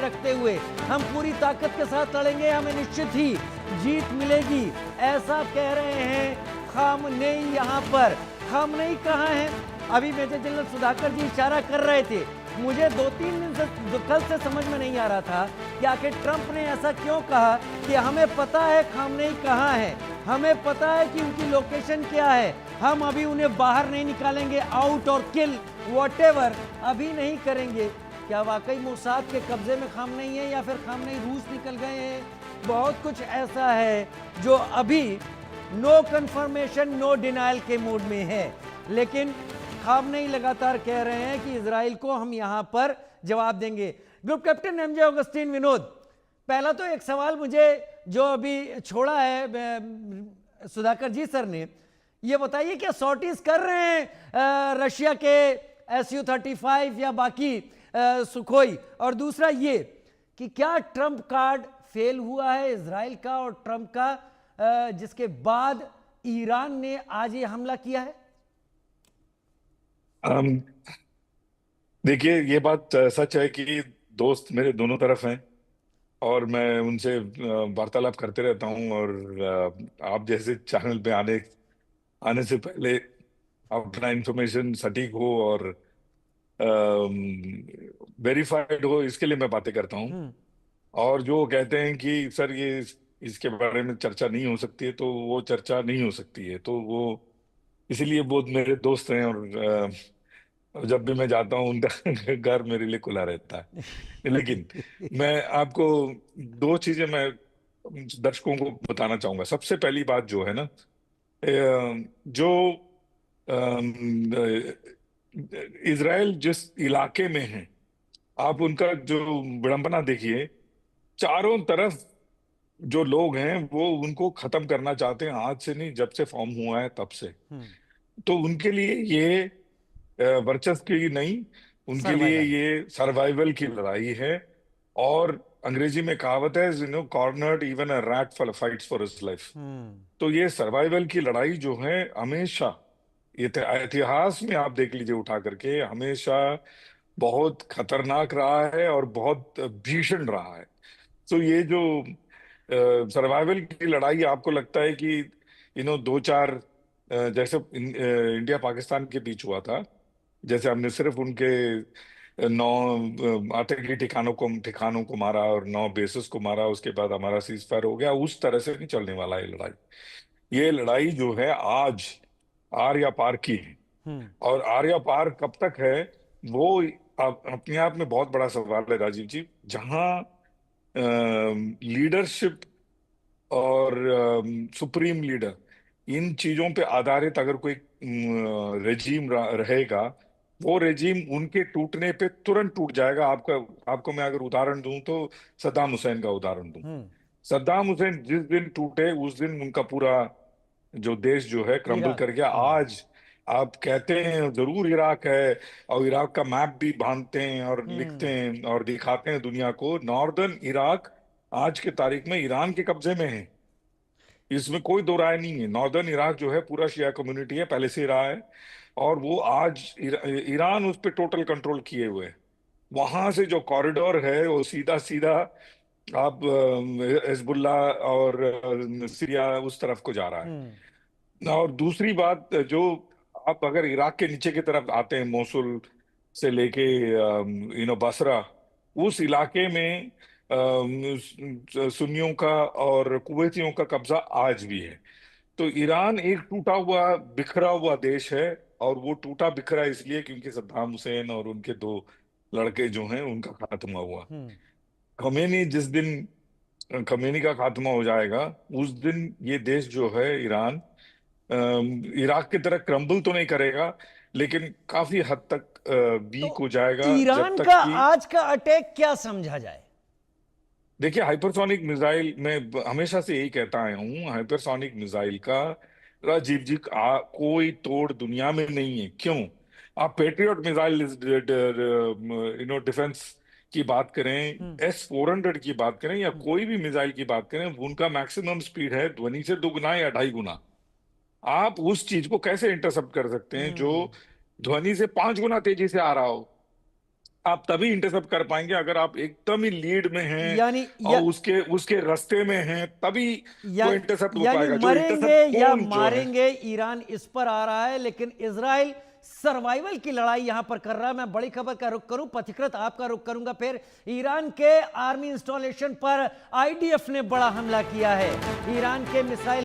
रखते हुए हम पूरी ताकत के साथ लड़ेंगे, हमें निश्चित ही जीत मिलेगी, ऐसा कह रहे हैं खामनेई। यहाँ पर खामनेई कहाँ है? अभी मेजर जनरल सुधाकर जी इशारा कर रहे थे। मुझे 2-3 दिन से कल से समझ में नहीं आ रहा था कि आखिर ट्रंप ने ऐसा क्यों कहा कि हमें पता है खामनेई कहाँ है, हमें पता है कि उनकी लोकेशन क्या है, हम अभी उन्हें बाहर नहीं निकालेंगे, आउट और किल व्हाटएवर अभी नहीं करेंगे। क्या वाकई मोसाद के कब्जे में खामनेई है या फिर खामनेई रूस निकल गए हैं? बहुत कुछ ऐसा है जो अभी नो कंफर्मेशन नो डिनायल के मूड में है, लेकिन खामनेई लगातार कह रहे हैं कि इजराइल को हम यहां पर जवाब देंगे। Group captain MJ Augustine Vinod, पहला तो एक सवाल मुझे जो अभी छोड़ा है सुधाकर जी सर ने, ये बताइए क्या सॉर्टीज कर रहे हैं रशिया के Su-35 या बाकी सुखोई? और दूसरा ये कि क्या ट्रंप कार्ड फेल हुआ है इजराइल का और ट्रंप का, जिसके बाद ईरान ने आज ये हमला किया है? देखिए, ये बात सच है कि दोस्त मेरे दोनों तरफ हैं और मैं उनसे वार्तालाप करते रहता हूं। और आप जैसे चैनल पे आने आने से पहले अपना इंफॉर्मेशन सटीक हो और वेरीफाइड हो, इसके लिए मैं बातें करता हूं। और जो कहते हैं कि सर ये इसके बारे में चर्चा नहीं हो सकती है, तो वो चर्चा नहीं हो सकती है। तो वो इसीलिए वो मेरे दोस्त हैं और जब भी मैं जाता हूँ उनका घर मेरे लिए खुला रहता है। लेकिन मैं आपको दो चीजें मैं दर्शकों को बताना चाहूंगा। सबसे पहली बात जो है ना, जो इज़राइल जिस इलाके में है, आप उनका जो विडंबना देखिए। चारों तरफ जो लोग हैं वो उनको खत्म करना चाहते हैं, आज से नहीं, जब से फॉर्म हुआ है तब से। तो उनके लिए ये वर्चस्व की नहीं, उनके लिए सर्वाइवल। ये सर्वाइवल की लड़ाई है। और अंग्रेजी में कहावत है, cornered even a rat fights for his life. तो ये सर्वाइवल की लड़ाई जो है हमेशा, ये इतिहास में आप देख लीजिए उठा करके, हमेशा बहुत खतरनाक रहा है और बहुत भीषण रहा है। तो ये जो सर्वाइवल की लड़ाई, आपको लगता है कि दो चार जैसे इंडिया पाकिस्तान के बीच हुआ था, जैसे हमने सिर्फ उनके 9 आतंकी ठिकानों को मारा और 9 बेसिस को मारा, उसके बाद हमारा सीज फायर हो गया, उस तरह से नहीं चलने वाला ये लड़ाई। ये लड़ाई जो है आज आर या पार की है। और आर या पार कब तक है, वो अपने आप में बहुत बड़ा सवाल है राजीव जी। जहां लीडरशिप और सुप्रीम लीडर, इन चीजों पे आधारित अगर कोई रेजीम रहेगा, वो रेजीम उनके टूटने पे तुरंत टूट जाएगा। आपको मैं अगर उदाहरण दूं तो सद्दाम हुसैन का उदाहरण दूं। सद्दाम हुसैन जिस दिन टूटे उस दिन उनका पूरा जो देश जो है क्रम्बल इराक। कर गया। आज आप कहते हैं जरूर इराक है, और इराक का मैप भी बांधते हैं और लिखते हैं और दिखाते हैं दुनिया को, नॉर्दर्न इराक आज के तारीख में ईरान के कब्जे में है। इसमें कोई दो राय नहीं है। नॉर्दर्न इराक जो है पूरा शिया कम्युनिटी है, पहले से ही रहा है। और वो आज ईरान उस पर टोटल कंट्रोल किए हुए है। वहां से जो कॉरिडोर है वो सीधा सीधा आप हिजबुल्ला और सीरिया उस तरफ को जा रहा है। और दूसरी बात, जो आप अगर इराक के नीचे की तरफ आते हैं, मोसुल से लेके बसरा, उस इलाके में सुन्नियों का और कुवैतियों का कब्जा आज भी है। तो ईरान एक टूटा हुआ बिखरा हुआ देश है। और वो टूटा बिखरा इसलिए क्योंकि सद्दाम हुसैन और उनके दो लड़के जो हैं उनका खात्मा हुआ। खमेनी जिस दिन खमेनी का खात्मा हो जाएगा, उस दिन ये देश जो है ईरान इराक की तरह क्रम्बल तो नहीं करेगा, लेकिन काफी हद तक तो वीक हो जाएगा, जब ईरान का तक कि आज का अटैक क्या समझा जाए? देखिए, हाइपरसोनिक मिसाइल, मैं हमेशा से यही कहता आया हूँ, हाइपरसोनिक मिसाइल का राजीव जी कोई तोड़ दुनिया में नहीं है। क्यों? आप पेट्रियट मिसाइल डिफेंस की बात करें, S-400 की बात करें, या कोई भी मिसाइल की बात करें, उनका मैक्सिमम स्पीड है ध्वनि से 2 गुना या 2.5 गुना। आप उस चीज को कैसे इंटरसेप्ट कर सकते हैं जो ध्वनि से 5 गुना तेजी से आ रहा हो? आप तभी इंटरसेप्ट कर पाएंगे अगर आप एकदम ही लीड में हैं यानी और उसके उसके रास्ते में हैं, तभी या, वो इंटरसेप्ट हो यानी पाएगा। जो मरेंगे इंटरसेप्ट या कोण जो है, मारेंगे, ईरान इस पर आ रहा है, लेकिन इजराइल सर्वाइवल की लड़ाई यहां पर कर रहा है। मैं बड़ी खबर का रुख करूं, पथिकृत आपका रुख करूंगा। फिर ईरान के आर्मी इंस्टॉलेशन पर आईडीएफ ने बड़ा हमला किया है। ईरान के मिसाइल